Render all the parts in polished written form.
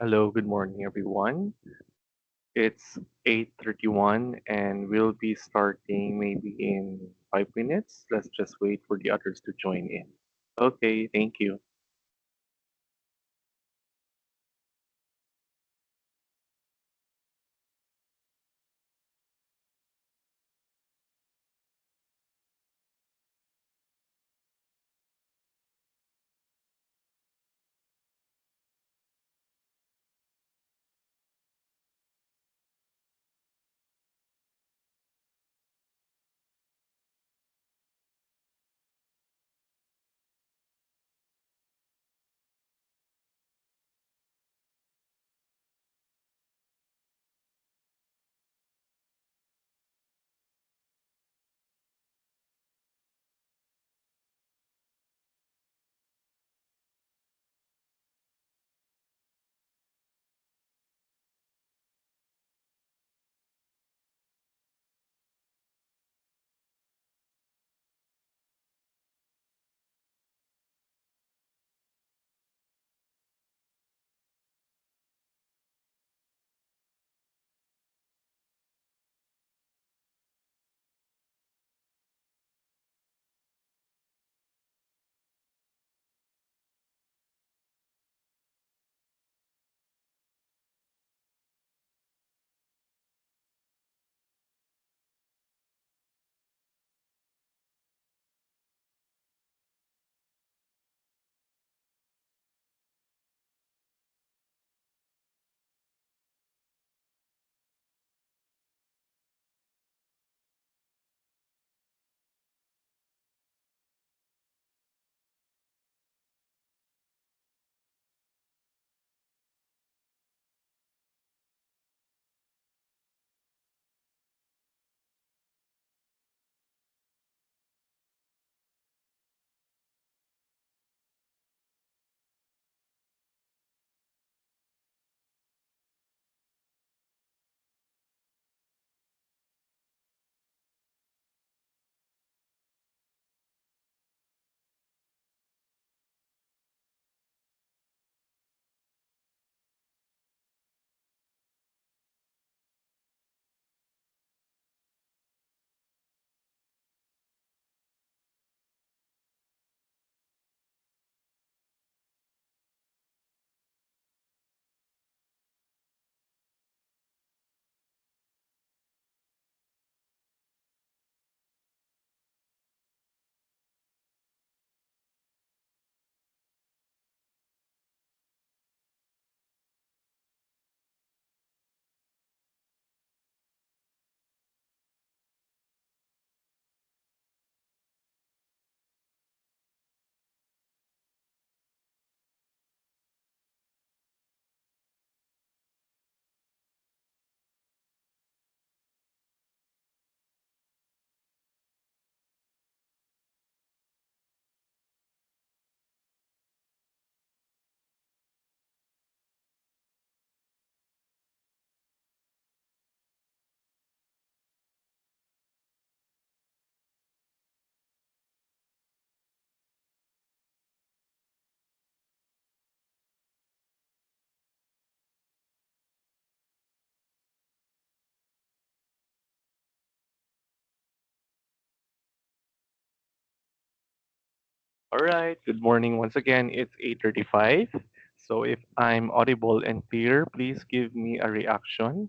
Hello, good morning, everyone. It's 8:31 and we'll be starting maybe in 5 minutes. Let's just wait for the others to join in. Okay, thank you. All right, good morning once again. It's 8:35. So if I'm audible and clear, please give me a reaction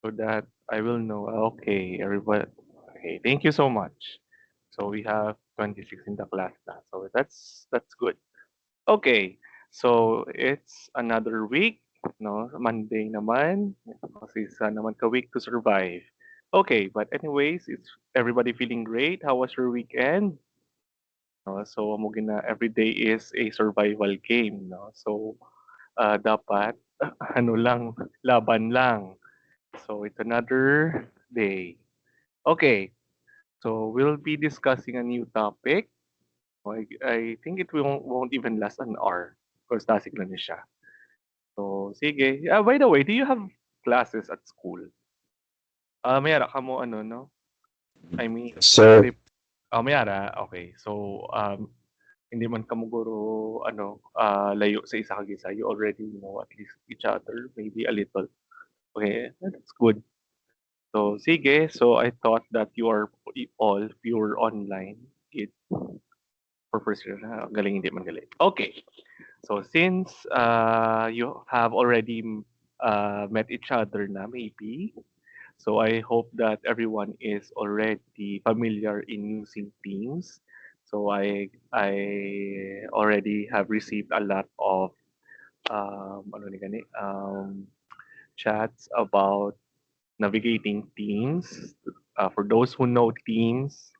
so that I will know. Okay, everybody. Okay, thank you so much. So we have 26 in the class now. So that's good. Okay, so it's another week, no? Monday naman. Kasi isa naman ka week to survive. Okay, but anyways, it's everybody feeling great. How was your weekend? No? So, mo gina every day is a survival game, no? So, dapat ano lang, laban lang. So, it's another day. Okay, so we'll be discussing a new topic. I think it won't even last an hour. Of course, tasik lang siya. So, sige. By the way, do you have classes at school? Mayara ka mo ano, no? I mean, Sir, mayara. Okay. So, hindi man kamo guro ano, layo sa isa kag isa, you already know at least each other, maybe a little. Okay, that's good. So sige, so I thought that you are all pure online kid for first year. Galing hindi man galing. Okay. So since you have already met each other na maybe, so I hope that everyone is already familiar in using Teams. So I already have received a lot of ano ni gani, chats about navigating Teams. For those who know Teams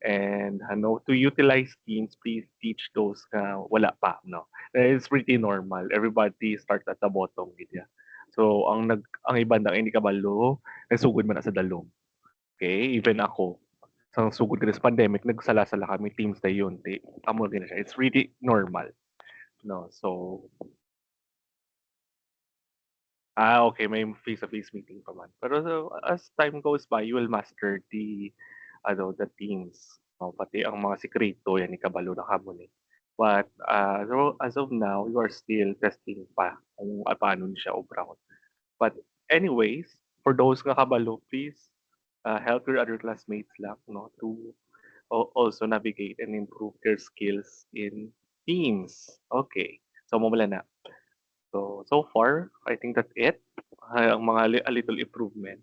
and know to utilize Teams, please teach those wala pa, no? It's pretty normal. Everybody starts at the bottom, gitu. So, ang iba na hindi kabalo, nagsugod man na sa dalom. Okay? Even ako. Sa sugod ko sa pandemic, nagsala-sala kami Teams na yun. Amo din na siya. It's really normal. No? So, okay, may face-to-face meeting pa man. Pero so, as time goes by, you will master the teams. No? Pati ang mga sikreto, yan, ikabalo na kamo ni. But so as of now, you are still testing pa kung paano siya obrahon. But anyways, for those kakabalo, please help your other classmates lang, no, to also navigate and improve their skills in teams. Okay, so mamula na. So far, I think that's it. Ang mga a little improvement.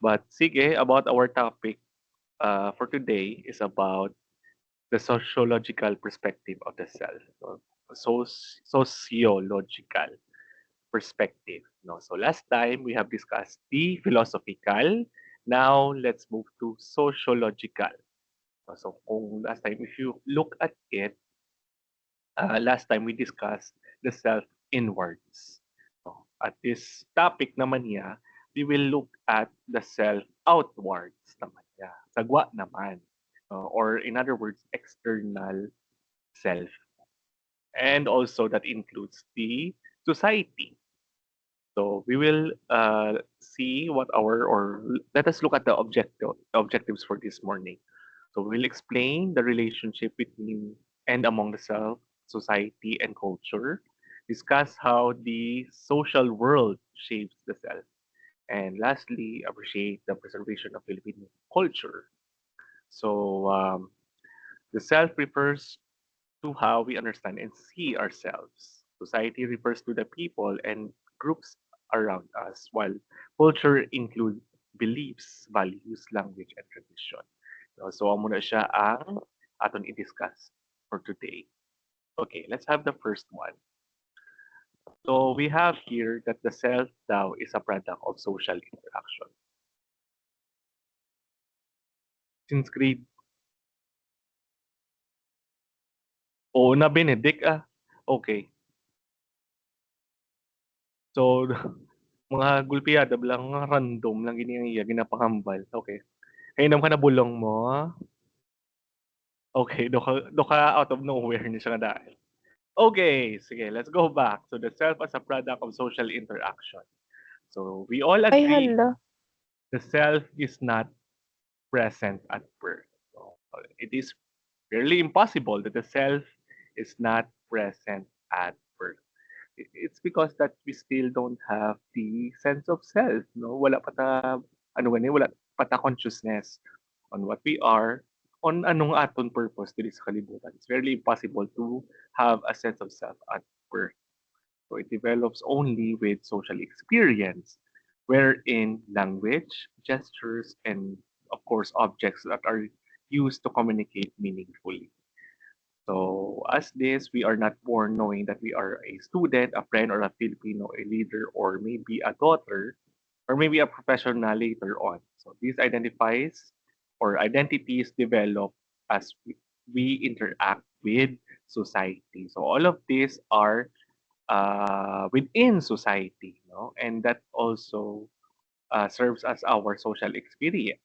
But sige, about our topic for today is about the sociological perspective of the self. So, sociological perspective. No? So last time we have discussed the philosophical. Now let's move to sociological. So kung last time, if you look at it, last time we discussed the self inwards. So, at this topic naman niya, we will look at the self outwards naman niya. Sagwa naman. Or in other words, external self. And also that includes the society. So we will see what or let us look at the objectives for this morning. So we'll explain the relationship between and among the self, society, and culture, discuss how the social world shapes the self, and lastly, appreciate the preservation of Filipino culture. So the self refers to how we understand and see ourselves. Society refers to the people and groups around us, while culture includes beliefs, values, language, and tradition. So, amo na siya ang aton i-discuss for today. Okay, let's have the first one. So, we have here that the self daw is a product of social interaction. Since grade, oo na Benedict Okay. So, mga gulpiyada lang, mga random lang gini ang iya, ginapahambal. Okay. Kainom ka na bulong mo. Okay, do ka out of nowhere ni siya nga dahil. Okay, sige, let's go back. So the self as a product of social interaction. So we all Ay, agree hala. the self is not present at birth. So it is fairly impossible that the self is not present at birth. It's because that we still don't have the sense of self, no? Wala pa ta wala pa ta consciousness on what we are, on anong aton purpose diri sa kalibutan. It's very impossible to have a sense of self at birth. So it develops only with social experience, wherein language, gestures, and of course objects that are used to communicate meaningfully. So as this, we are not born knowing that we are a student, a friend, or a Filipino, a leader, or maybe a daughter, or maybe a professional later on. So these identifies or identities develop as we interact with society. So all of these are within society, no? And that also serves as our social experience.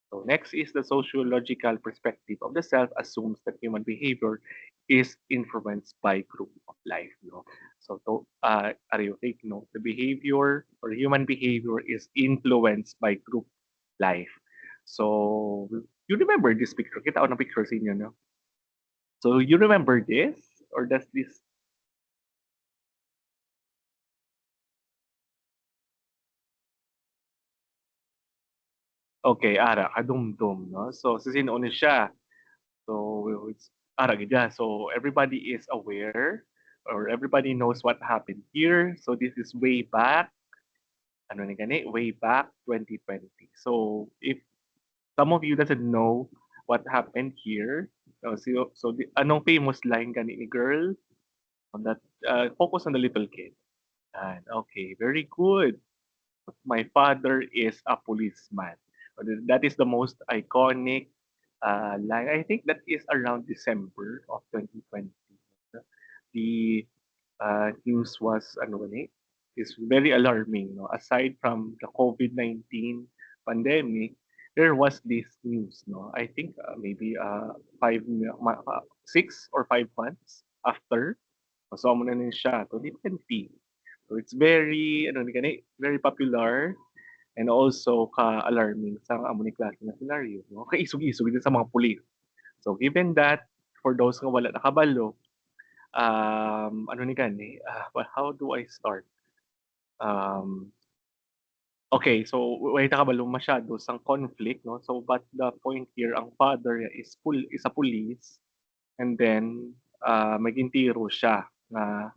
So next is the sociological perspective of the self assumes that human behavior is influenced by group of life. No? So are you take note? The behavior or human behavior is influenced by group life. So you remember this picture? Kita ko ng picture sa inyo, no? So you remember this? Or does this okay, ara kadumdum, no? So sisinuon siya. So it's ara gid siya. So everybody is aware or everybody knows what happened here. So this is way back, ano ni gani? Way back 2020. So if some of you doesn't know what happened here, anong famous line gani ni girl on that focus on the little kid. And okay, very good. My father is a policeman. That is the most iconic line. I think that is around December of 2020. The news was ano gani, is very alarming. No? Aside from the COVID-19 pandemic, there was this news. No, I think maybe 6 or 5 months after. So mo na nin siya 2020. So it's very ano ni gani, very popular and also ka-alarming sa amo ni klase na senaryo. No? Kaisog-isog din sa mga pulis. So given that, for those nga wala nakabalo, ano ni gani, how do I start? Um, okay, so way nakabalo masyado sang conflict, no? So but the point here, ang father is a police and then may gintiro siya na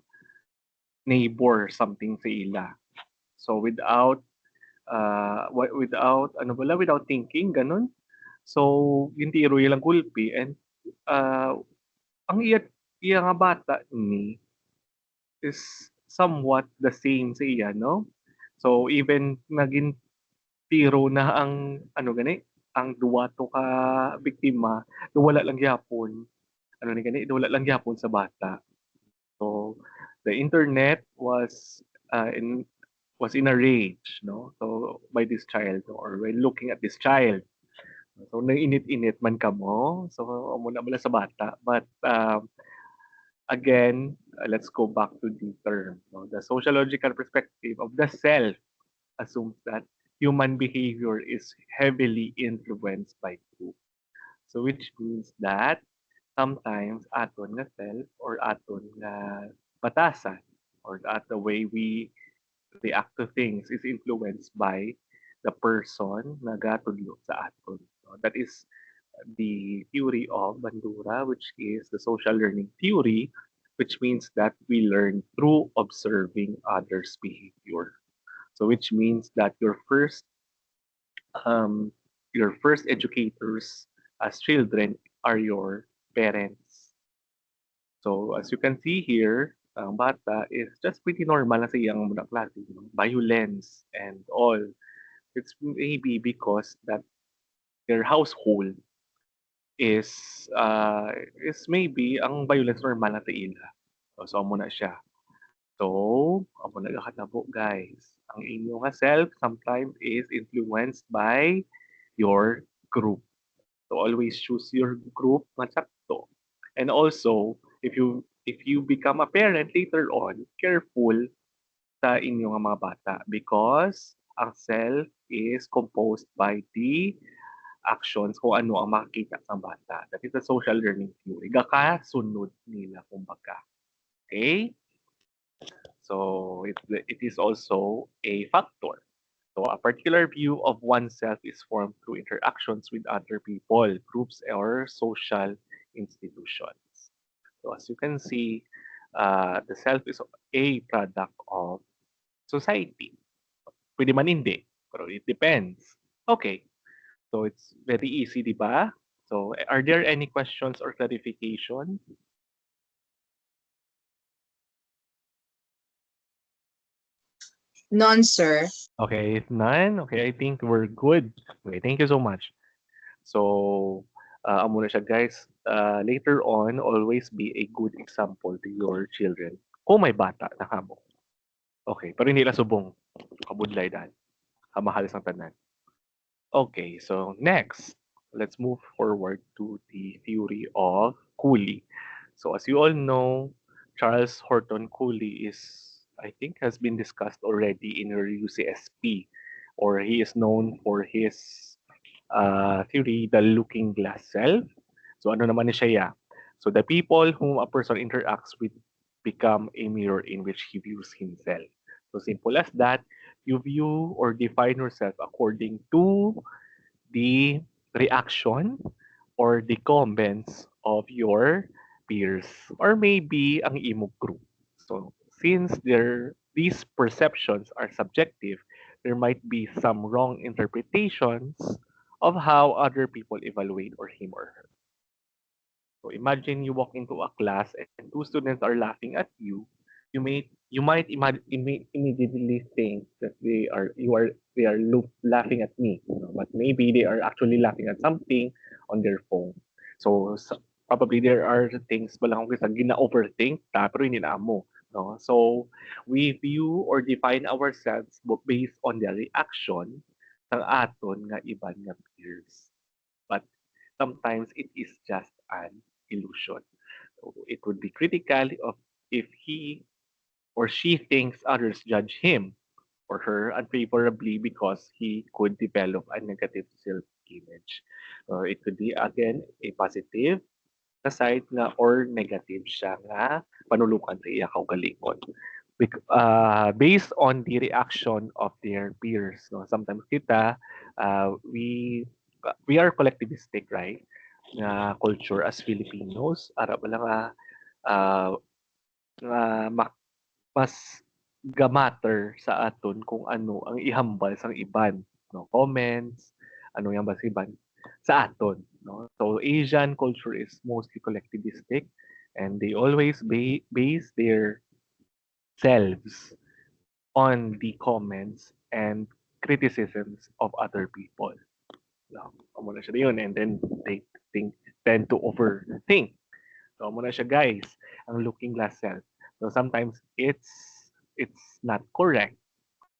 neighbor something sa ila. So without ano bala, without thinking ganun. So gintiro ilang gulpi and uh, ang iya nga bata ni is somewhat the same sa iya, no? So even naging tiro na ang ano gani, ang duwa to ka biktima, wala lang gyapon, ano ni gani, wala lang gyapon sa bata. So the internet was in a rage, no? So by this child or when looking at this child. So nainit-init man kamo. So amo na bala sa bata. But again, let's go back to the term. No? The sociological perspective of the self assumes that human behavior is heavily influenced by group. So which means that sometimes aton nga self or aton nga batasan or at the way we react to things is influenced by the person na gatudlo sa aton. So that is the theory of Bandura, which is the social learning theory, which means that we learn through observing others' behavior. So which means that um, your first educators as children are your parents. So as you can see here, ang bata is just pretty normal na sa iyang muna klase, violence and all. It's maybe because that their household is maybe ang violence normal na sa ila. So amo na siya. So, amo nagkakatabo guys. Ang inyo nga self sometimes is influenced by your group. So always choose your group nga sakto. And also, if you become a parent later on, careful sa inyo nga mga bata because ang self is composed by the actions kung ano ang makikita sa bata. That is the social learning theory. Gakasunod nila kumbaga. Okay? So it is also a factor. So a particular view of oneself is formed through interactions with other people, groups, or social institutions. So as you can see, the self is a product of society. Pwede man hindi, pero it depends. Okay, so it's very easy, di ba? So are there any questions or clarification? None, sir. Okay, if none, okay, I think we're good. Okay, thank you so much. So, amo na siya guys. Later on, always be a good example to your children. Kung may bata na kamo. Okay, pero hindi lang subong. Kabudlay dahil. Kamahal sang tanan. Okay, so next, let's move forward to the theory of Cooley. So as you all know, Charles Horton Cooley I think, has been discussed already in your UCSP, or he is known for his theory, the looking glass self. So ano naman ni siya ya? So the people whom a person interacts with become a mirror in which he views himself. So simple as that, you view or define yourself according to the reaction or the comments of your peers or maybe ang imo group. So since these perceptions are subjective, there might be some wrong interpretations of how other people evaluate or him or her. So imagine you walk into a class and two students are laughing at you. You might immediately think that they are laughing at me, but maybe they are actually laughing at something on their phone. So probably there are things balang kung sa gina-overthink ta pero hindi na mo. No? So we view or define ourselves based on the reaction ng aton nga iban nga peers. But sometimes it is just an illusion. So it would be critical of if he or she thinks others judge him or her unfavorably because he could develop a negative self-image. It could be again a positive side nga or negative siya nga panulukan sa iya kaugalingon. Based on the reaction of their peers. No? Sometimes kita, we are collectivistic, right? Na culture as Filipinos, ara ba lang uh, mas gamatter sa aton kung ano ang ihambal sang iban, no? Comments, ano yang sa iban sa aton, no? So Asian culture is mostly collectivistic and they always base their selves on the comments and criticisms of other people. No, amo na siya yun and then they tend to overthink. So amo na siya guys, ang looking glass self. So sometimes it's not correct.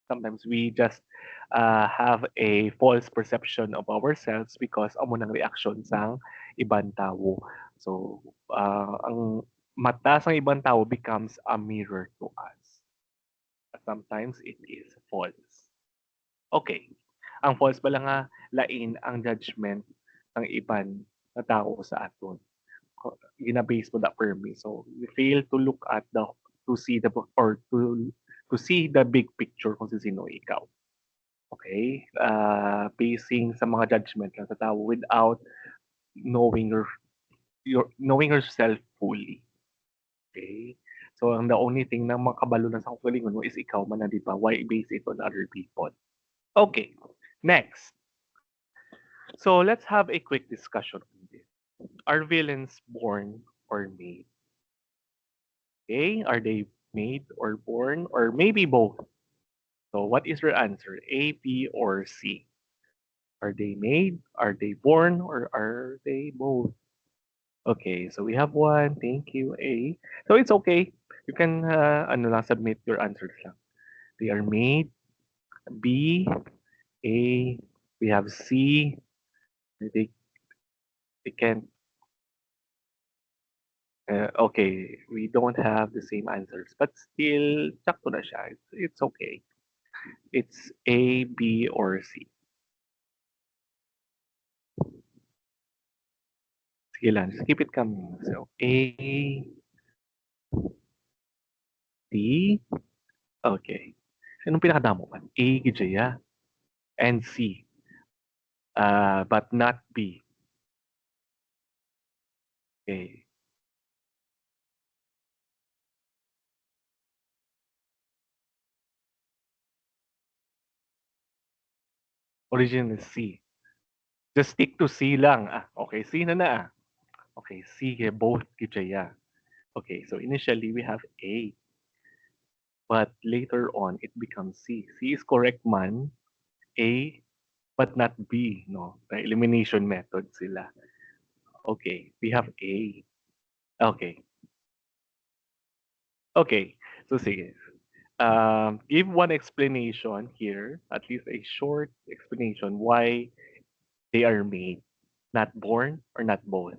Sometimes we just have a false perception of ourselves because amo nang reaction sang ibang tao. So ang mata sang ibang tao becomes a mirror to us. Sometimes it is false. Okay. Ang false pala nga lain ang judgment ng iban na tao sa aton. Gina-base mo that permi. So we fail to look at the to see the or to see the big picture kung sino ikaw. Okay? Basing sa mga judgment lang sa tao without knowing knowing yourself fully. Okay? So ang the only thing na makabalo na sa kaugalingon mo is ikaw man na, di ba? Why base it on other people? Okay. Next. So let's have a quick discussion on this. Are villains born or made? Okay, are they made or born or maybe both? So what is your answer? A, B, or C? Are they made? Are they born? Or are they both? Okay, so we have one. Thank you, A. So it's okay. You can ano lang, submit your answers lang. They are made. B, A. We have C. They, they can okay, we don't have the same answers, but still, sakto na siya. It's okay. It's A, B, or C. Sige lang, just keep it coming. So, A, D, okay. Anong pinakadamo man? A, Gijaya, and C, but not B. Okay. Origin is C. Just stick to C lang. Okay, C na na. Okay, C, both Gijaya. Okay, so initially we have A, but later on it becomes C. C is correct man. A, but not B, no? The elimination method sila. Okay, we have A. Okay. Okay. So sige. Give one explanation here, at least a short explanation why they are made, not born or not both.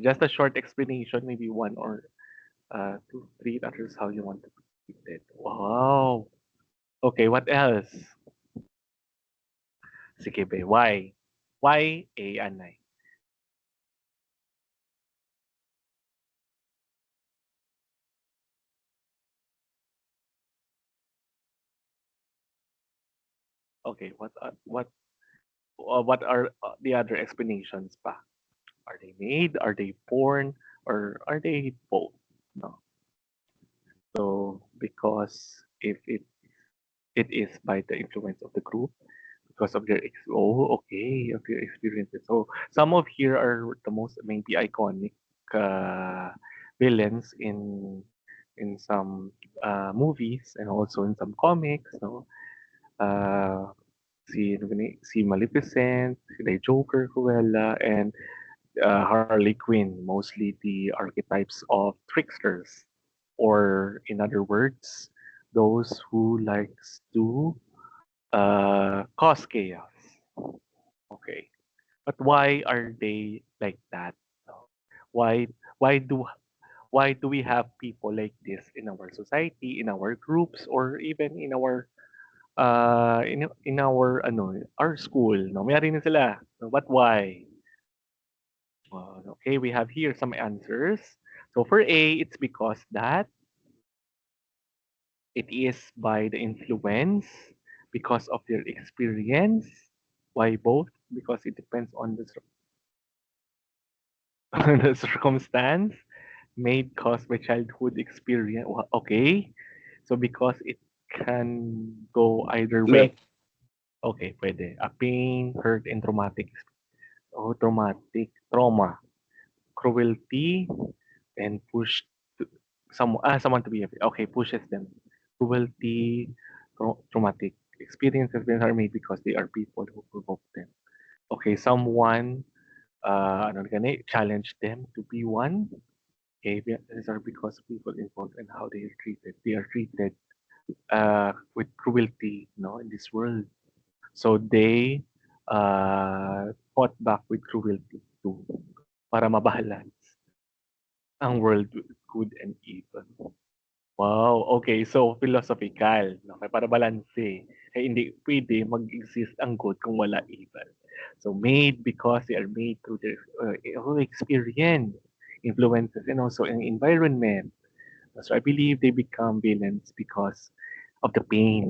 Just a short explanation, maybe one or two, three. That is how you want to put it. Wow. Okay, what else? Sige be, why? Why A, Anay? Okay, what are the other explanations pa? Are they made? Are they born? Or are they both? No. So because if it is by the influence of the group, because of their of their experiences. So some of here are the most maybe iconic uh, villains in some movies and also in some comics. No, uh, si Maleficent, si Joker, Cruella, and Harley Quinn, mostly the archetypes of tricksters, or in other words, those who likes to cause chaos. Okay, but why are they like that? No? Why why do why do we have people like this in our society, in our groups, or even in our our school? No, mayroon na sila. No, but why? Okay, we have here some answers. So for A, it's because that it is by the influence, because of their experience. Why both? Because it depends on the, the circumstance made caused by childhood experience. Okay, so because it can go either way. Left. Okay, pwede. A pain, hurt, and traumatic. Oh, trauma, cruelty, and push to, someone to be happy. Okay, pushes them. Cruelty, traumatic experiences are made because they are people who provoke them. Okay, someone challenge them to be one. Okay, these are because people involved and how they are treated. They are treated with cruelty, in this world. So they fought back with cruelty too, para mabalance ang world with good and evil. Wow, okay. So, philosophical. No? Kaya para balanse. Kaya hindi pwede mag-exist ang good kung wala evil. So, made because they are made through their experience, influences, and also an environment. So, I believe they become villains because of the pain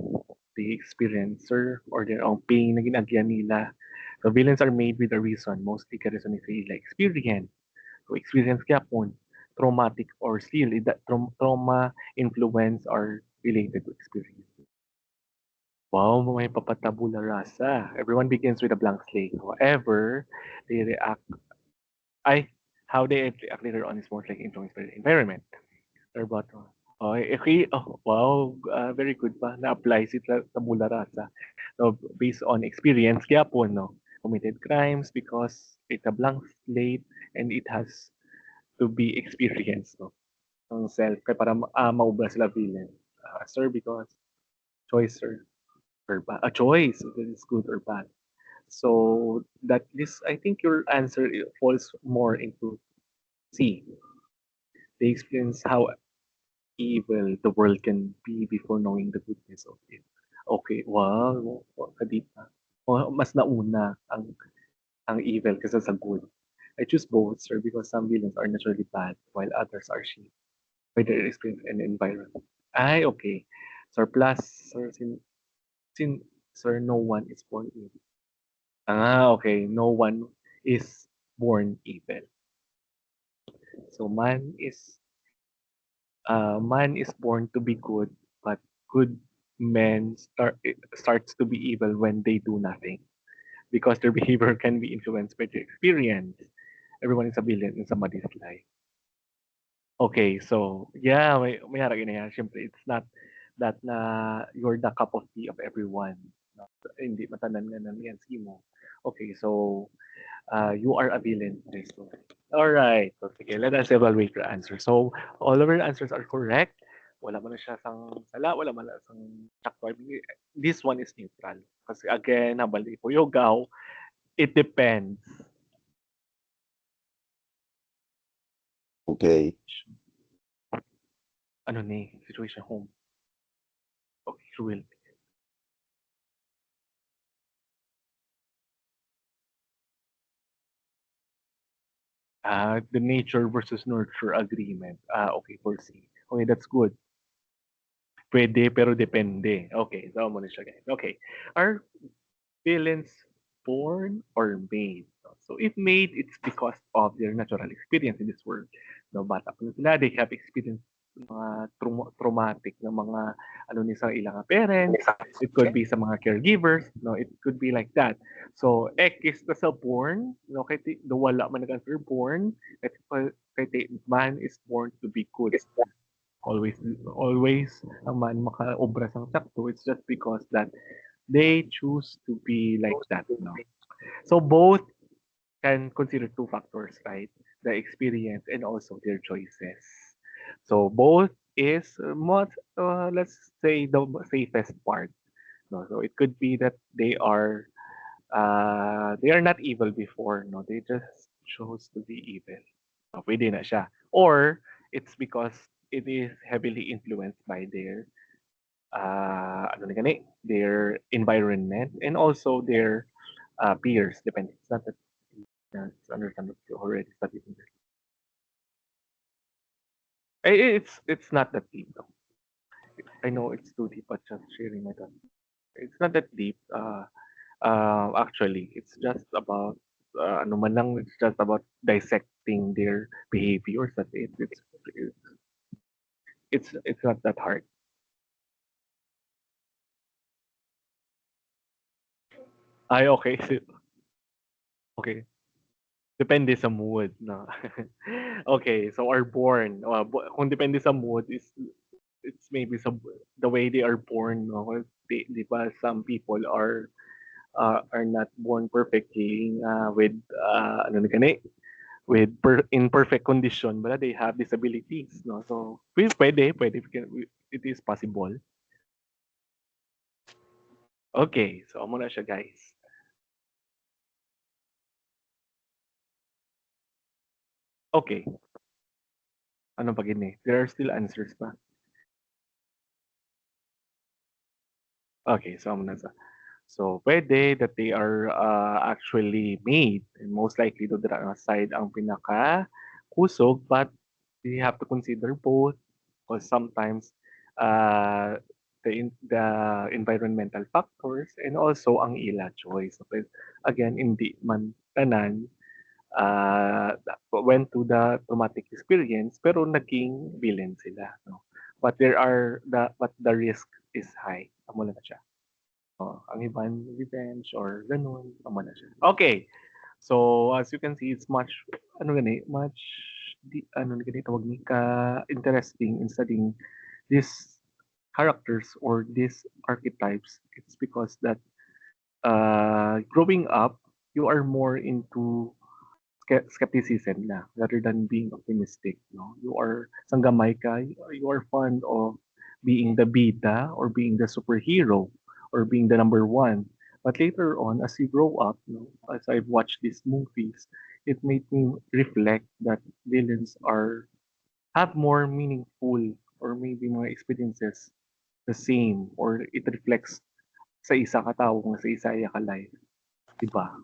they experience or their own pain na ginagyan nila. So, villains are made with a reason. Mostly ka reason is like experience. So experience gyapon traumatic or still that trauma influence are related to experience. Wow, may papatabula rasa. Everyone begins with a blank slate. However, they react. I how they react later on is more like influenced by the environment. Or but okay, oh, wow, very good pa. Na-apply si tabula rasa. So, based on experience, kaya po, no, committed crimes because it's a blank slate and it has to be experienced, no? Ng self kaya para maubra sila villain. Sir, because choice, sir, or a choice, whether it's good or bad. So that this, I think your answer falls more into C. They experience how evil the world can be before knowing the goodness of it. Okay, wow, kadip na. Mas nauna ang evil kaysa sa good. I choose both, sir, because some villains are naturally bad while others are shaped by their experience and environment. Ay, okay. Sir, plus, sir, sir, no one is born evil. Okay. No one is born evil. So man is born to be good, but good men starts to be evil when they do nothing because their behavior can be influenced by their experience. Everyone is a villain in somebody's life. Okay, so yeah, may harap yun yan. Siyempre, it's not that na you're the cup of tea of everyone. No? Hindi matanan nga ng yan mo. Okay, so you are a villain in this story. All right. So, sige, let us evaluate your answer. So, all of your answers are correct. Wala man na siya sang sala, wala man na sang sakto. This one is neutral. Kasi again, nabalik ko yogaw, it depends. Okay. Ano ni, situation home. Okay, cruel. The nature versus nurture agreement. Okay, for C. Okay, that's good. Pwede pero depende. Okay, so muna siya guys. Okay. Are villains born or made? So if made, it's because of their natural experience in this world. No, bata pa na sila, they have experienced mga traumatic na mga ano ni sa ilang parents. It could be sa mga caregivers. No, it could be like that. So X na sa born, no, kay do wala man nag-answer born, kay man is born to be good. Always ang man makaobra sang sakto. It's just because that they choose to be like that, no? So both can consider two factors, right? The experience and also their choices. So both is much, let's say, the safest part. No, so it could be that they are not evil before. No, they just chose to be evil. So, pwede na siya. Or it's because it is heavily influenced by their ano na gani, their environment and also their peers. Depending. It's not that it's understandable already studied in this. It's not that deep though. I know it's too deep, but just sharing my thoughts. It's not that deep. Actually, it's just about ano man lang. It's just about dissecting their behaviors. That's it. It's not that hard. Ay, okay. Okay. Depende sa mood, no? Okay, so are born. Kung depende sa mood is it's maybe sa the way they are born, no? Kasi di ba some people are not born perfectly with ano na gani, with in perfect condition, but they have disabilities, no? So pwede it is possible. Okay, so amo na siya guys. Okay, ano pa gini? There are still answers pa. Okay, so amo na sa. So, pwede that they are actually made and most likely to dra side ang pinaka-kusog but we have to consider both because sometimes uh, the environmental factors and also ang ila choice. So, again, hindi man tanan went to the traumatic experience pero naging villain sila. No? But the risk is high. Amo na siya. Ang iban revenge or gano'n, tama na siya. Okay. So, as you can see, it's much, ano gani, much, ano gani, tawag ni, interesting in studying these characters or these archetypes. It's because that growing up, you are more into skepticism na rather than being optimistic. No? You are sanggamay ka, you are fond of being the bida or being the superhero or being the number one. But later on, as you grow up, no, as I've watched these movies, it made me reflect that villains are have more meaningful or maybe mga experiences the same or it reflects sa isa ka tao kung sa isa ka life. Diba?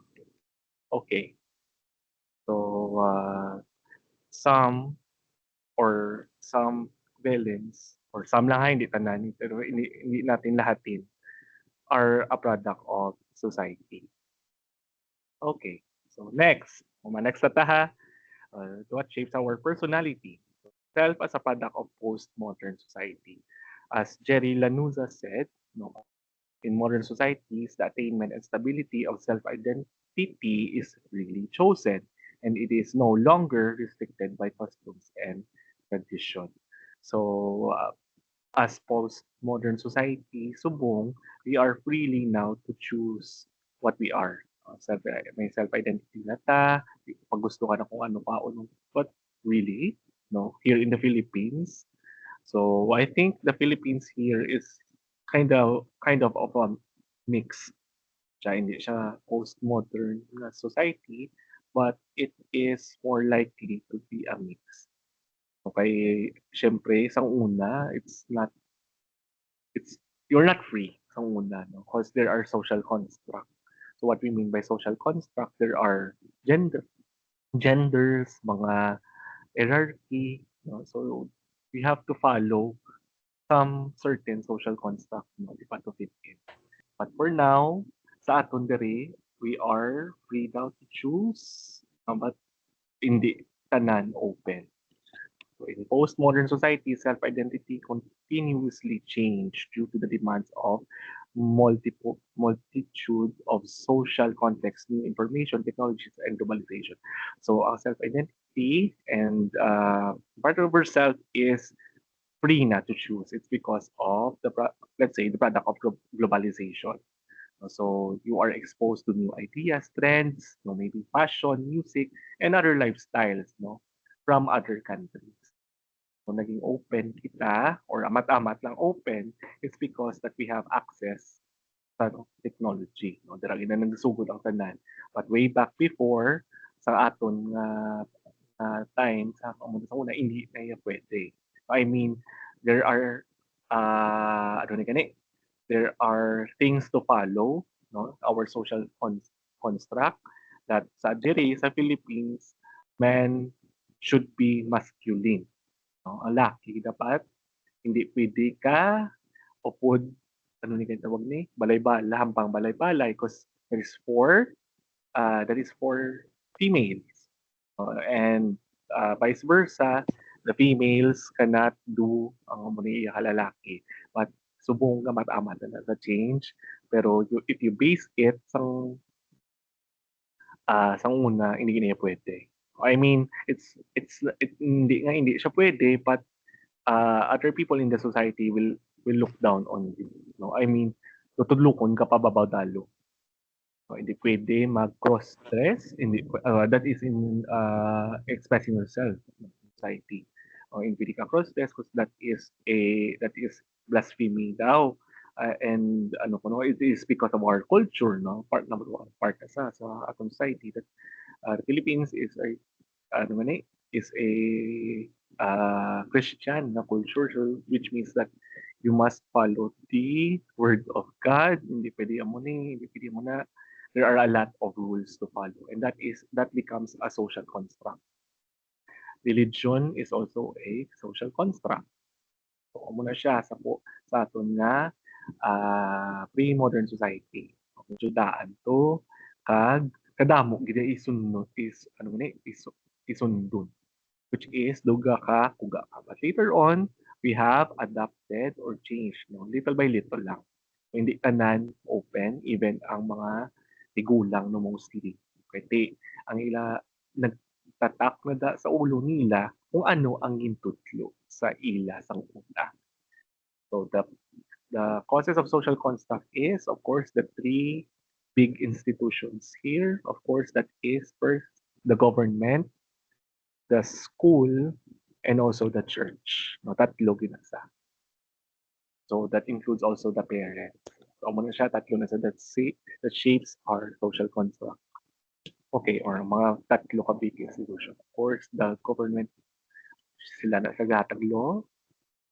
Okay. So, some or some villains or some lang ha, hindi tanan, pero hindi natin lahatin are a product of society. Okay. So next, next na ta ha, what shapes our personality? Self as a product of postmodern society. As Jerry Lanuza said, no, in modern societies, the attainment and stability of self-identity is really chosen, and it is no longer restricted by customs and tradition. So, as post-modern society, subong, we are freely now to choose what we are. May self-identity na ta, pag gusto ka na kung ano pa, but really, no, here in the Philippines. So I think the Philippines here is kind of a mix. Hindi siya post-modern na society, but it is more likely to be a mix. Okay, syempre, sa una, it's you're not free sa una, no? Because there are social construct. So what we mean by social construct, there are genders, mga hierarchy, no? So we have to follow some certain social construct no, di pa to fit in. But for now, sa aton diri, we are free now to choose, but hindi tanan open. So in postmodern society, self-identity continuously change due to the demands of multitude of social context, new information, technologies, and globalization. So our self-identity and part of ourself is free not to choose. It's because of let's say the product of globalization. So you are exposed to new ideas, trends, no, maybe fashion, music, and other lifestyles, no, from other countries. So naging open kita or amat-amat lang open, it's because that we have access sa technology. No? Dira na nagsugod ang tanan. But way back before, sa aton nga time, sa una, hindi na iya pwede. I mean, there are, ano ni gani, there are things to follow, no? Our social construct that sa diri sa Philippines, men should be masculine. No? Ang laki dapat hindi pwede ka upod ano ni kay tawag ni balay-bala hampang balay-balay because that is for females. And vice versa, the females cannot do ang muni lalaki. But subong nga matama na sa change. Pero if you base it sang una, hindi niya pwede. I mean, hindi siya pwede, but other people in the society will look down on you. No? I mean, tutudlukon ka pa babaw dalo. So, hindi pwede mag-cross-dress. Hindi, that is in expressing yourself in society. Hindi pwede ka cross-dress because that is blasphemy daw. And ano ko no, it is because of our culture, no? Part number one, part na sa atong society that the Philippines is a ano man is a Christian na culture, so, which means that you must follow the word of God. Hindi pwede mo ni, hindi pwede mo na. There are a lot of rules to follow, and that becomes a social construct. Religion is also a social construct. So, amo na siya sa aton nga pre-modern society. Medyo daan to kag kadamo gid ano ni isundon, which is duga ka kuga ka. But later on, we have adapted or changed, no? Little by little lang. Hindi tanan open, even ang mga tigulang no mostly. Kasi ang ila nagtatak na da sa ulo nila kung ano ang gintutlo sa ila sang una. So the causes of social construct is, of course, the three big institutions here. Of course, that is first the government, the school, and also the church. No, tatlo ginasa. So that includes also the parents. So muna siya, tatlo na siya that shapes our social construct. Okay, or mga tatlo ka big institution. Of course, the government, sila na sa law.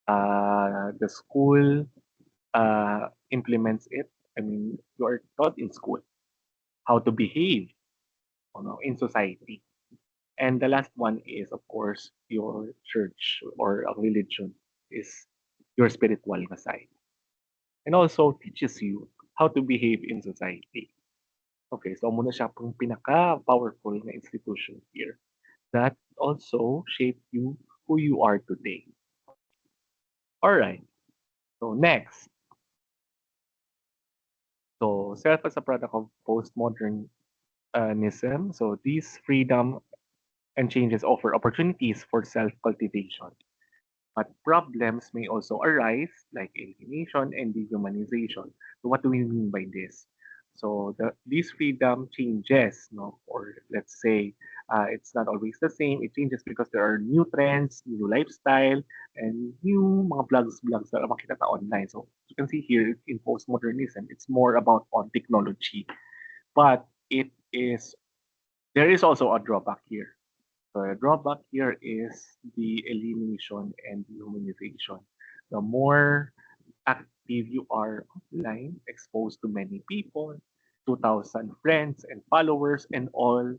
The school implements it. I mean, you are taught in school how to behave in society. And the last one is, of course, your church or a religion is your spiritual side. And also teaches you how to behave in society. Okay, so muna siya pong pinaka-powerful na institution here that also shape you who you are today. All right. So next. So self as a product of postmodernism. So these freedom and changes offer opportunities for self-cultivation. But problems may also arise, like alienation and dehumanization. So what do we mean by this? So these freedom changes, no, or let's say it's not always the same. It changes because there are new trends, new lifestyle, and new mga blogs that makita ta online. So you can see here in postmodernism, it's more about on technology, but there is also a drawback here. The drawback here is the alienation and dehumanization. The more active you are online, exposed to many people, 2,000 friends and followers and all,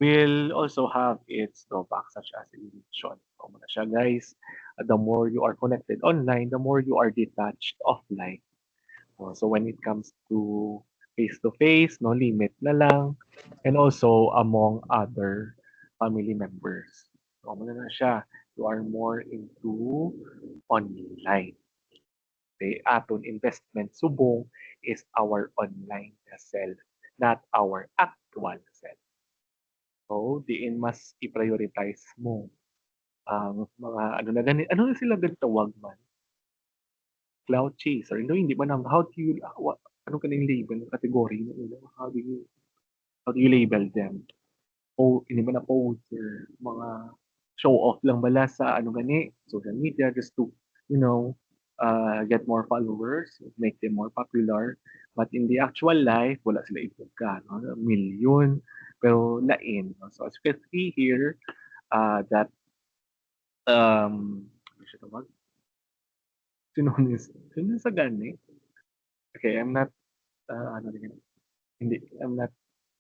will also have its drawbacks such as alienation. So muna siya guys. The more you are connected online, the more you are detached offline. So when it comes to face-to-face, no limit na lang. And also among other family members. So ano na siya, you are more into online. The aton investment subong is our online self, not our actual self. So, diin mas i-prioritize mo ang mga ano na gani ano na sila tawag man? Cloud chaser. No, hindi man how do you what ano kaning label category no how do you label them? O hindi man na poser, mga show off lang bala sa ano gani, social media just to, you know, get more followers, make them more popular. But in the actual life, wala sila ibuka, no? Million, pero lain. No? So as you can see here, that ano siya tawag? Sino sa gani? Okay, I'm not, ano din, hindi, I'm not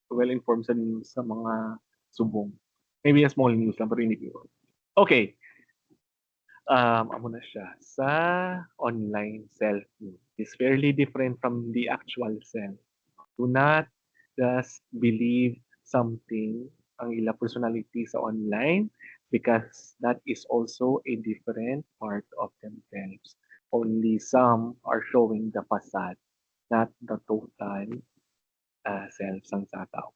well informed sa mga subong. Maybe a small news lang, pero hindi ko. Okay, ano na siya, sa online self is fairly different from the actual self. Do not just believe something ang ila personality sa online because that is also a different part of themselves. Only some are showing the facade, not the total self sang sa tao.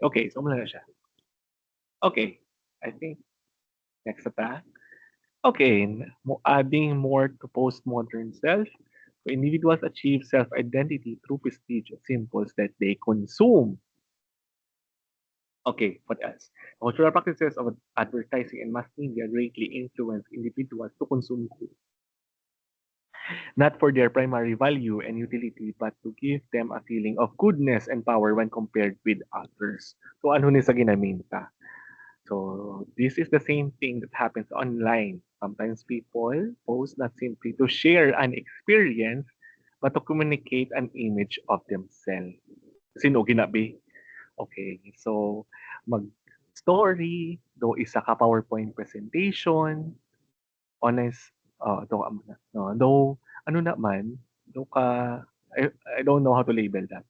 Okay, so muna na siya. Okay, I think next na ta. Okay, adding more to postmodern self, individuals achieve self-identity through prestigious symbols that they consume. Okay, what else? Cultural practices of advertising and mass media greatly influence individuals to consume goods, not for their primary value and utility, but to give them a feeling of goodness and power when compared with others. So ano ni sa ginaminta? So this is the same thing that happens online. Sometimes people post not simply to share an experience, but to communicate an image of themselves. Sino ginabi? Okay, so mag-story, though isa ka PowerPoint presentation, honest, though, no, though, ano naman, though ka, I don't know how to label that.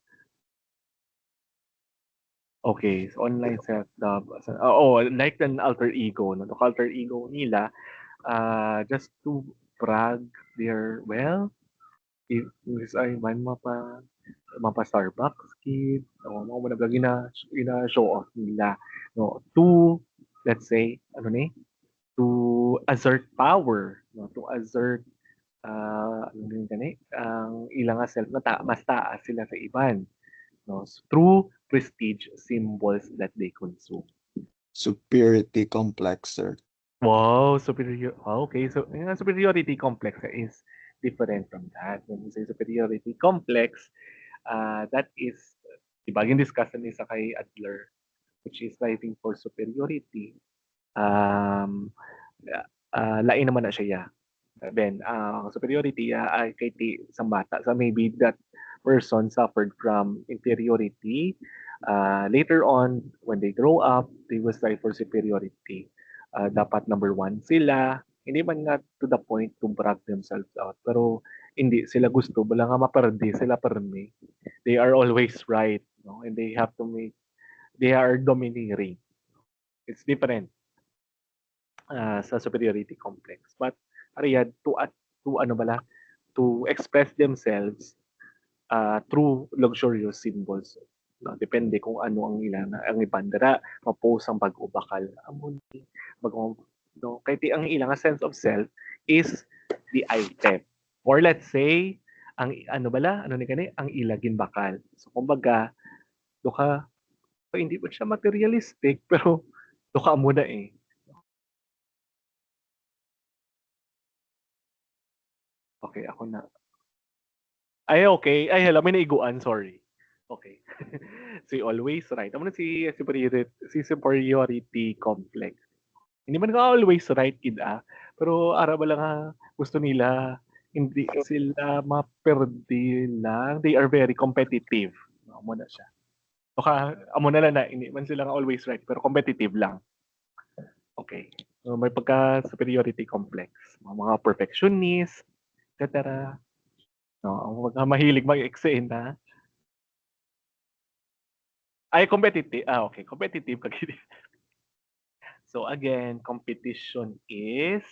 Okay, so online self-love. Like an alter ego. No? The alter ego nila, just to brag their, well, if ay man mapa Starbucks kid, o mga mo na show off nila. No, to, let's say, ano ni, to assert power, no, to assert ano din gani, ang ilang nga self na mas taas sila sa iban, no, through prestige symbols that they consume. Superiority complex, sir. Wow, okay. So, yung superiority complex is different from that. When you say superiority complex, that is, diba, yung discussion isa kay Adler, which is striving for superiority. Lain naman na siya, yeah. Then, superiority ay kay isang bata. So maybe that person suffered from inferiority. Later on, when they grow up, they will strive for superiority. Dapat number one sila. Hindi man nga to the point to brag themselves out. Pero hindi sila gusto. Bala nga mapardi sila parmi. They are always right. No? And they have to make, they are domineering. It's different sa superiority complex. But ariyan to ano bala to express themselves through luxurious symbols. No, depende kung ano ang ilan ang ibandera ma-post ang pag-ubakal amon mag no kay ti ang ilang sense of self is the item, or let's say ang ano bala ano ni kani ang ilagin bakal, so kumbaga do ka so, hindi pa siya materialistic pero do ka muna eh. Okay, ako na. Ay, okay. Ay, hala, may naiguan, sorry. Okay. Si always right. Amo na si superiority complex. Hindi man nga always right, kid pero ara ba lang gusto nila hindi sila maperde lang. They are very competitive. Amo na siya. Baka amo na lang na hindi man sila nga always right pero competitive lang. Okay. So, may pagka-superiority complex. Mga perfectionist, etc. No, ang mga mahilig mag-eksena. Ay, competitive. Okay. Competitive. So again, competition is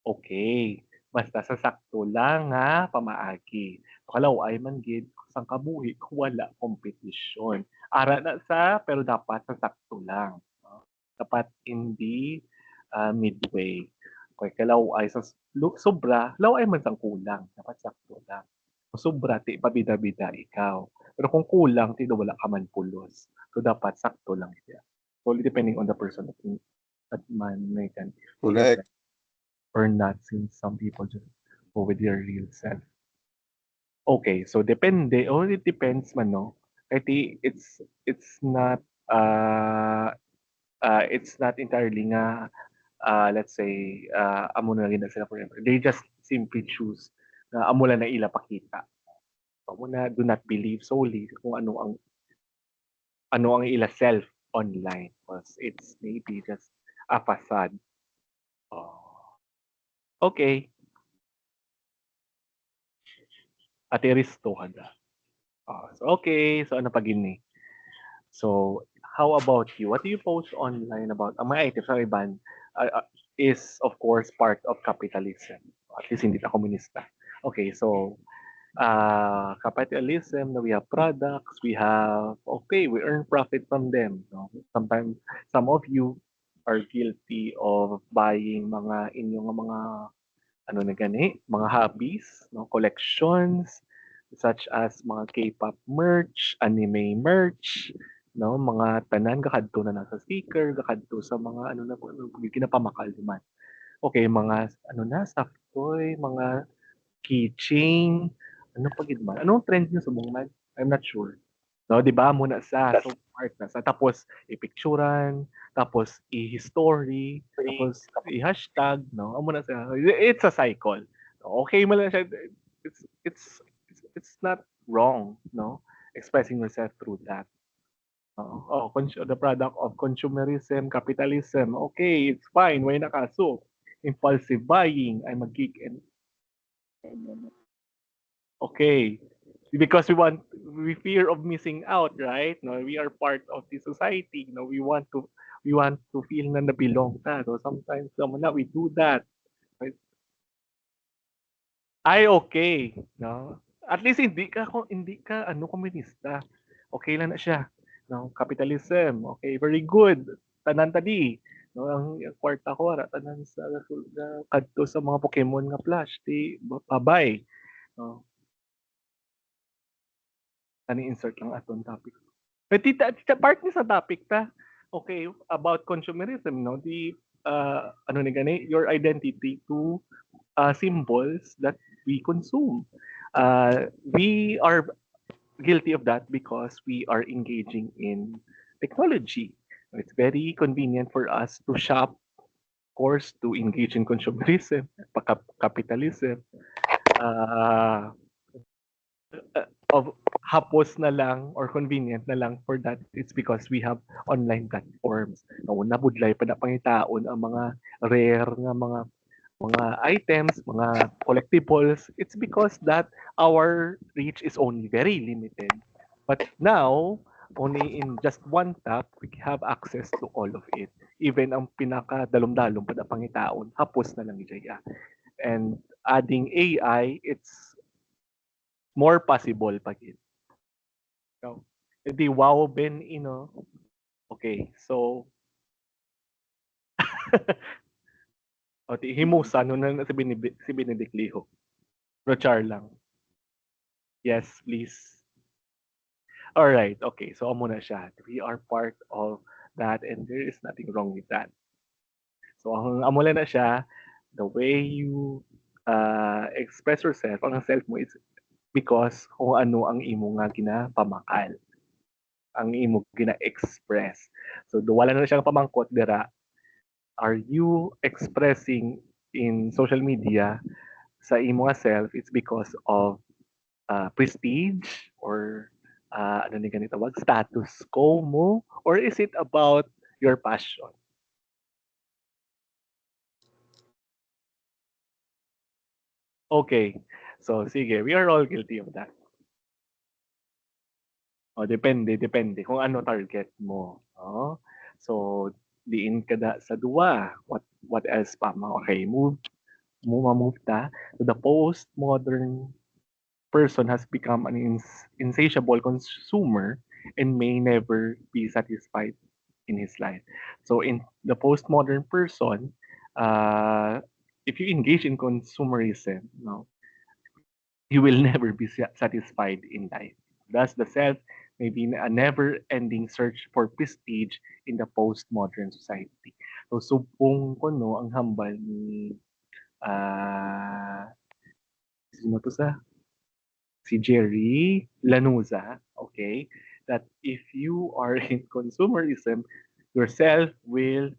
okay. Basta sa sakto lang nga pamaagi. Kalaw ay man gid sang kabuhi kung wala kompetisyon. Ara na sa pero dapat sa sakto lang. No? Dapat hindi midway. Kaya kalaw ay sa sobra, law ay man sang kulang. Dapat sakto lang. Kung sobra, ti pabida-bida ikaw. Pero kung kulang, ti wala ka man pulos. So dapat sakto lang siya. So depending on the person that man may can feel Correct. like or not since some people just go with their real self. Okay, so depende. Oh, it depends man, no? Kasi it's not it's not entirely nga let's say amo na rin na sila forever. They just simply choose na amo lang na ila pakita. Amo na do not believe solely kung ano ang ila self online because it's maybe just a facade. Oh. Okay, Ate Risto kada. Okay, so ano pa gini? So, how about you? What do you post online about? Ang mga items sa iban is of course part of capitalism. At least hindi na komunista. Okay, so capitalism, we have products, we have, okay, we earn profit from them. No? Sometimes, some of you are guilty of buying mga inyong mga ano na gani, mga hobbies, no, collections, such as mga K-pop merch, anime merch, no, mga tanan kakadto na nasa sticker, kakadto sa mga ano na po, ginapamakal man. Okay, mga ano na, soft toy, mga keychain, ano pa gid man? Anong trend niyo sa man? I'm not sure. No, 'di ba muna sa so part na sa tapos i-picturean, tapos i-history, tapos i-hashtag, no? Amo na siya. It's a cycle. Okay man lang siya. It's not wrong, no? Expressing yourself through that. The product of consumerism, capitalism. Okay, it's fine. Why na kaso? Impulsive buying. I'm a geek and okay. Because we fear of missing out, right? No, we are part of the society. No, we want to feel na belong ta. So sometimes naman na we do that. Right? Ay okay, no? At least hindi ka ano komunista. Okay lang na siya. No, capitalism. Okay, very good. Tanan tadi. No, ang kwarta ko ara tanan sa kadto sa mga Pokemon nga plush di babay. No, tani insert lang aton topic. Tita, part ni sa topic ta. Okay, about consumerism, no? Ano ni gani, your identity to symbols that we consume. We are guilty of that because we are engaging in technology. It's very convenient for us to shop, of course, to engage in consumerism, capitalism, uh, of hapos na lang or convenient na lang for that it's because we have online platforms. Nauna budlay pa na pangitaon ang mga rare nga mga items, mga collectibles. It's because that our reach is only very limited. But now, only in just one tap, we have access to all of it. Even ang pinaka dalom-dalom pa na pangitaon, hapos na lang ijaya. And adding AI, it's more possible pa gid. So, edi wow Ben, okay, so o di himusa no na si Benedict Liho. Rochar lang. Yes, please. All right, okay. So amo na siya. We are part of that and there is nothing wrong with that. So ang amo na siya, the way you express yourself, ang self mo is because kung ano ang imo nga ginapamakal, ang imo gina-express. So do wala na siyang pamangkot dira. Are you expressing in social media sa imo nga self? It's because of prestige or ano ni ganito tawag, status quo mo? Or is it about your passion? Okay. So, sige, we are all guilty of that. O, depende kung ano target mo. Oh. So, diin ka da sa duwa. What else pa? Okay, move ta to the post-modern person has become an insatiable consumer and may never be satisfied in his life. So in the postmodern person, uh, if you engage in consumerism, no, you will never be satisfied in life. Thus, the self may be a never-ending search for prestige in the postmodern society. So, subong ko no ang hambal ni sino to sa si Jerry Lanuza, okay, that if you are in consumerism, yourself will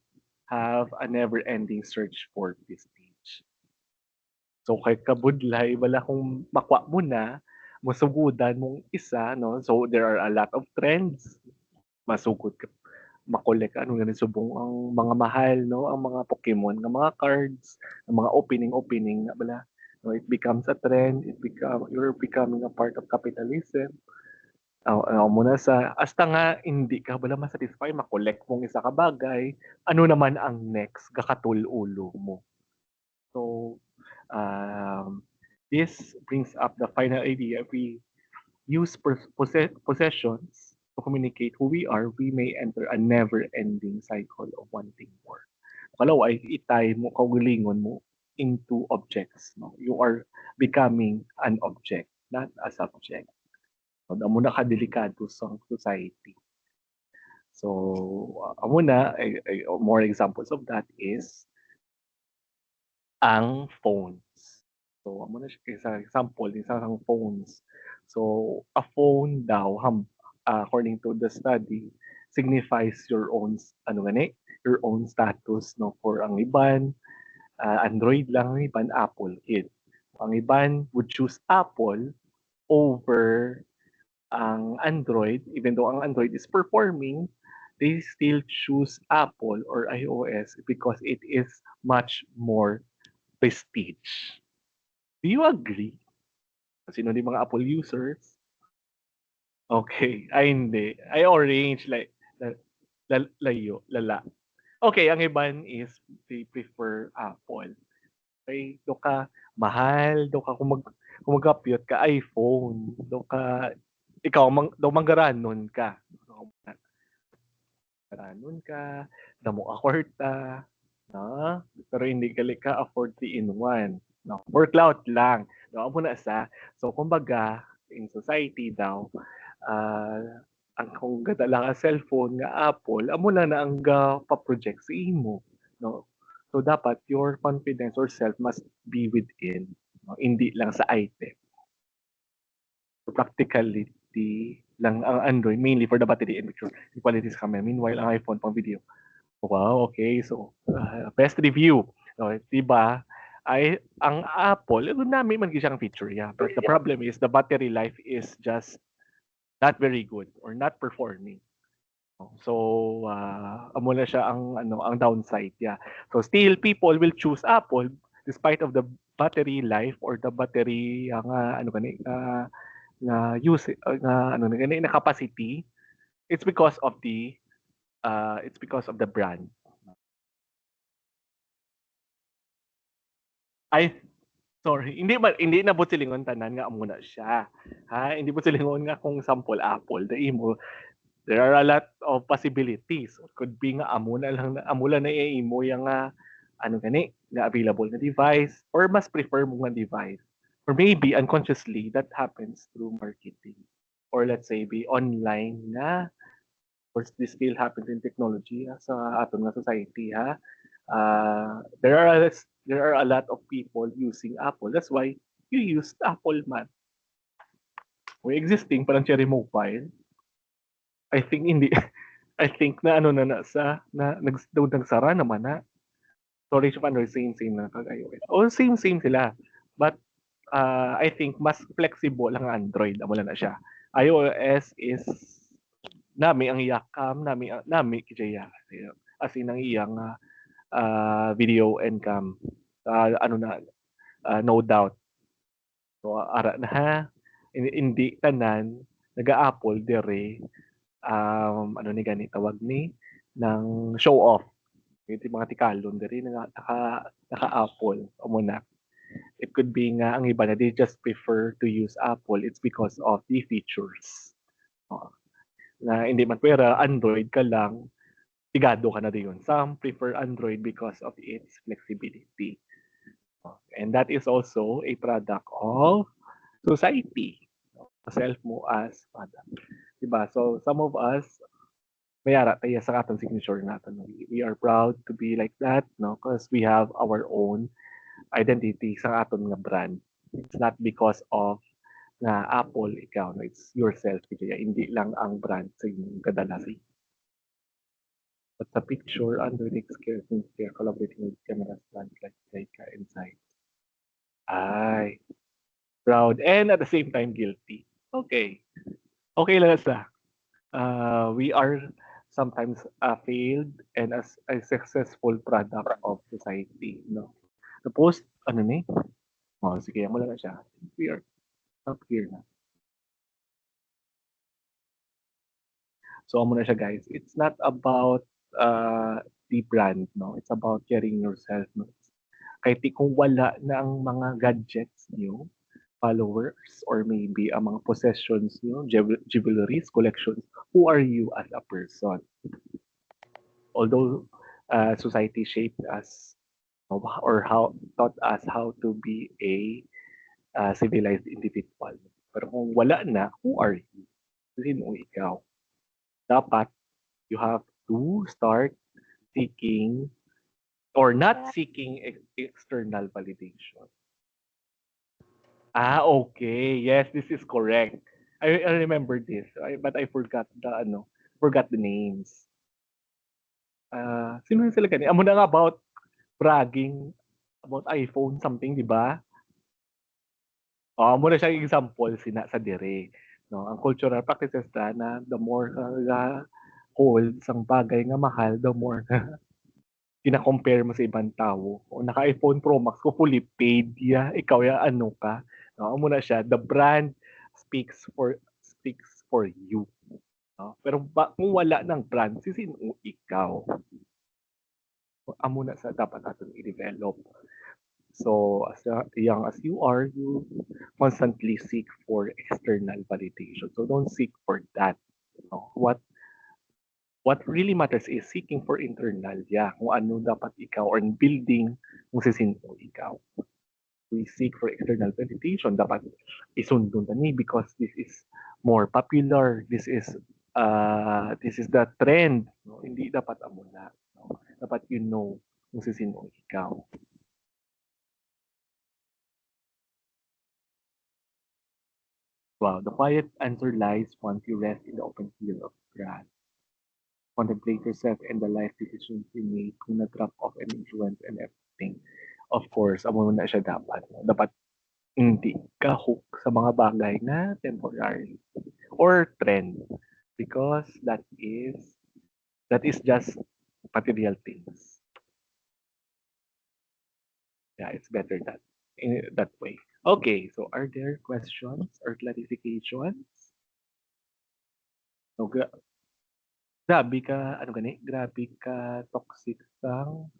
have a never-ending search for prestige. So kay kabudlay, wala kung makwa mo na, masugudan mong isa, no? So there are a lot of trends. Masugod ka, makolek, ano ganun, subong ang mga mahal, no? Ang mga Pokemon, ng mga cards, ang mga opening, na bala. No, it becomes a trend, you're becoming a part of capitalism. Muna sa, hasta nga hindi ka bala masatisfy, makolek mong isa ka bagay, ano naman ang next, gakatul-ulo mo. So, um, this brings up the final idea. If we use possessions to communicate who we are, we may enter a never-ending cycle of wanting more. Kalau ay itay mo, kaugalingon mo into objects. No? You are becoming an object, not a subject. So, amo na kadelikado sa society. So, amo na, more examples of that is ang phones. So, amo na siya isang example, isang phones. So, a phone daw, according to the study, signifies your own, ano gani, your own status, no? For ang iban, Android lang, ang iban, Apple kid. Ang iban would choose Apple over ang Android, even though ang Android is performing, they still choose Apple or iOS because it is much more prestige. Do you agree? Sino di mga Apple users? Okay. Ay, hindi. Ay, orange. Like, layo, lala. Okay, ang iban is they prefer Apple. Okay, do ka mahal, do ka kung mag-upyot ka iPhone, do ka ikaw do manggaranon ka. Mangaranon ka, damo ka kwarta, no? Pero hindi ka afford 3-in-1. No, for clout lang. No, amo na sa. So kumbaga in society daw, ang kung gada lang ang cellphone nga Apple, amo na ang pa-project sa imo, no? So dapat your confidence or self must be within, no? Hindi lang sa item. So practicality lang ang Android, mainly for the battery and picture quality sa camera. Meanwhile, ang iPhone pang video. Wow, okay. So, best review. No, diba? Ay, ang Apple, namin man siyang feature, yeah. But the problem is the battery life is just not very good or not performing. So, amo na siya ang downside, yeah. So, still people will choose Apple despite of the battery life or the battery ano gani na use na ano gani na capacity. It's because of the brand. Ay, sorry, hindi na silingon tanan nga amo na siya. Ha, hindi silingon nga kung sample Apple dai mo. There are a lot of possibilities. It could be nga amo lang na imo yang nga ano gani na available na device or mas prefer mo nga device. Or maybe unconsciously that happens through marketing. Or let's say be online na, or this still happens in technology sa aton nga society, ha. There are a lot of people using Apple. That's why you use Apple man. May existing parang cherry mobile. I think hindi I think na ano na sa na nagsara naman na. Storage of Android same na kag iOS. Oh, same sila. But I think mas flexible ang Android amo na siya. iOS is nami ang iyakam, nami kijaya. As in ang iyang video and cam. Ano na, no doubt. So, ara na ha, hindi tanan, naga-Apple dire, ano ni gani tawag ni, ng show off. Iti mga tikalon dire naka-Apple, amo na. It could be nga ang iba na they just prefer to use Apple, it's because of the features. Oo, na hindi man pwera Android ka lang, sigado ka na diyon. Some prefer Android because of its flexibility. And that is also a product of society. Self mo as product. Diba? So some of us, mayara tayo sa atong signature natin. We are proud to be like that, no? Because we have our own identity sa aton nga brand. It's not because of na Apple ikaw, no? It's yourself. Kaya hindi lang ang brand sa inyong kadalasan. But the picture under the scare since they're collaborating with cameras brands like Leica and Zeiss. Ay, proud and at the same time guilty. Okay. Okay lang sa. We are sometimes a failed and as a successful product of society, no? The post, ano ni? Oh, sige, mo lang na siya. We are up here na. So, amo na siya, guys. It's not about the brand, no? It's about carrying yourself, no? Kahit kung wala na ang mga gadgets niyo, followers, or maybe ang mga possessions niyo, jewelries, collections, who are you as a person? Although society shaped us or how taught us how to be a civilized individual. Pero kung wala na, who are you? Sino ikaw? Dapat you have to start seeking or not seeking external validation. Okay. Yes, this is correct. I remember this, but I forgot forgot the names. Sino sila kanina? Amo na nga about bragging about iPhone something, di ba? Muna siyang example sa dire. No, ang cultural practices na the more ka hold sang bagay nga mahal, the more kina-compare mo sa ibang tao. O naka-iPhone Pro Max ko fully paid ya, ikaw ya ano ka. No, muna siya, the brand speaks for you. No? Pero kung wala ng brand, sino ikaw? Amo na sa dapat natin i-develop. So as young as you are, you constantly seek for external validation. So don't seek for that. No? What really matters is seeking for internal, kung ano dapat ikaw or building kung sino ikaw. We seek for external validation, dapat isundon ni because this is more popular, this is the trend, no? Hindi dapat amo na, no? Dapat you know kung sino ikaw. Wow, the quiet answer lies once you rest in the open field of grass. Contemplate yourself and the life decisions you made kung na-drop off and influence and everything. Of course, amo na siya dapat. No? Dapat hindi ka hook sa mga bagay na temporary or trend because that is just material things. Yeah, it's better that in that way. Okay, so are there questions or clarifications? So, grabe ka, ano gani? Grabe ka toxic sang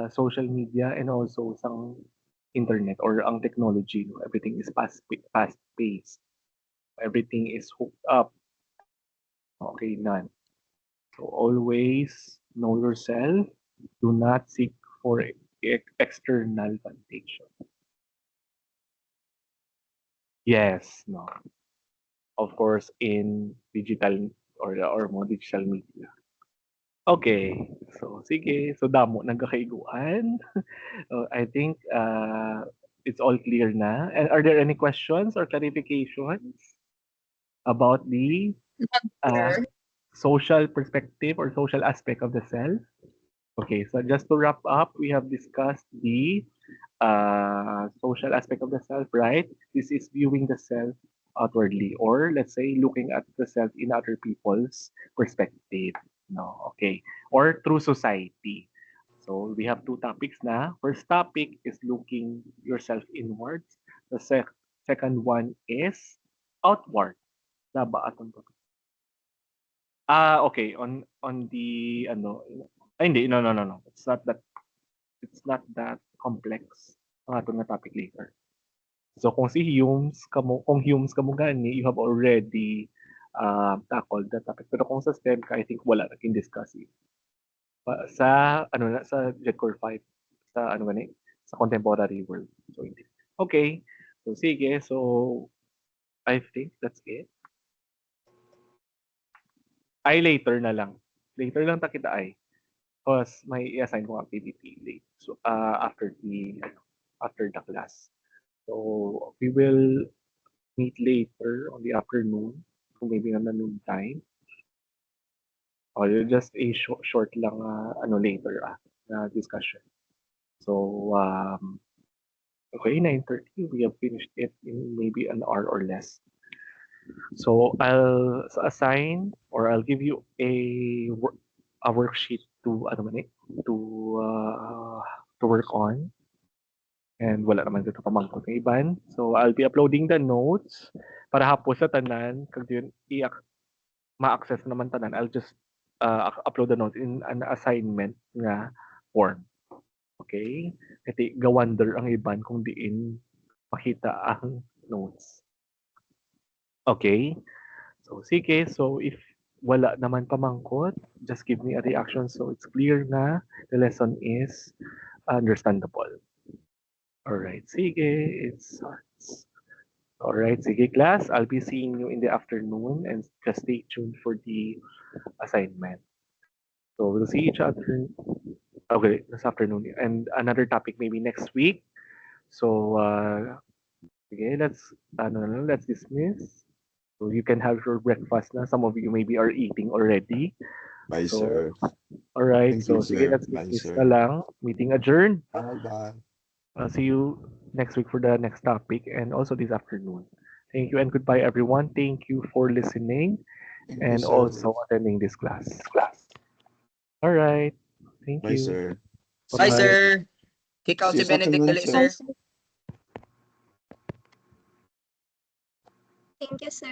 social media and also sang internet or ang technology. No? Everything is fast paced. Everything is hooked up. Okay, none. So always know yourself. Do not seek for external validation. Yes, no. Of course, in digital or more digital media. Okay. So, sige. So, damo nagkakaiguan. I think it's all clear na. And are there any questions or clarifications about the uh, Sure. social perspective or social aspect of the self? Okay, so just to wrap up, we have discussed the social aspect of the self, right? This is viewing the self outwardly, or let's say looking at the self in other people's perspective. No, okay. Or through society. So we have two topics na. First topic is looking yourself inwards. The second one is outward. Diba atong topic? Okay. On the ano, ay hindi, no, no, no, no. It's not that complex ang ato nga topic later. So kung Humes kamo gani, you have already tackled the topic. Pero kung sa STEM ka, I think wala naging discuss eh. Sa ano na sa Core 5 sa ano gani sa contemporary world. So hindi. Okay. So sige. So I think that's it. Ay later na lang. Later lang ta kita ay. Cause may i-assign ko activity late. So after the class. So we will meet later on the afternoon, kung maybe na noon time. Or just a short lang ano later na discussion. So okay, 9:30 we have finished it in maybe an hour or less. So I'll assign or I'll give you a worksheet to ano man to work on. And wala naman dito pamangkot ng iban. So I'll be uploading the notes para hapos sa tanan kag yun ma-access naman tanan. I'll just upload the notes in an assignment nga form. Okay? Kasi ga-wonder ang iban kung diin makita ang notes. Okay? So sige, so if wala naman pamangkot, just give me a reaction so it's clear na the lesson is understandable. Alright, sige, it starts. Alright, sige class, I'll be seeing you in the afternoon and just stay tuned for the assignment. So we'll see each other, okay, this afternoon and another topic maybe next week. So sige, let's dismiss. So you can have your breakfast na. Some of you maybe are eating already. Bye, So, sir. alright. Thank So, you, sige, sir. let's Bye, dismiss na sir. lang. Meeting adjourned. Bye-bye. I'll see you next week for the next topic and also this afternoon. Thank you and goodbye, everyone. Thank you for listening Thank you, and sir. also attending this class. Alright. Thank Bye, you. sir. Bye, Bye-bye. sir. Kick out See you si sa Benedict afternoon, dali, sir. sir. Thank you, sir.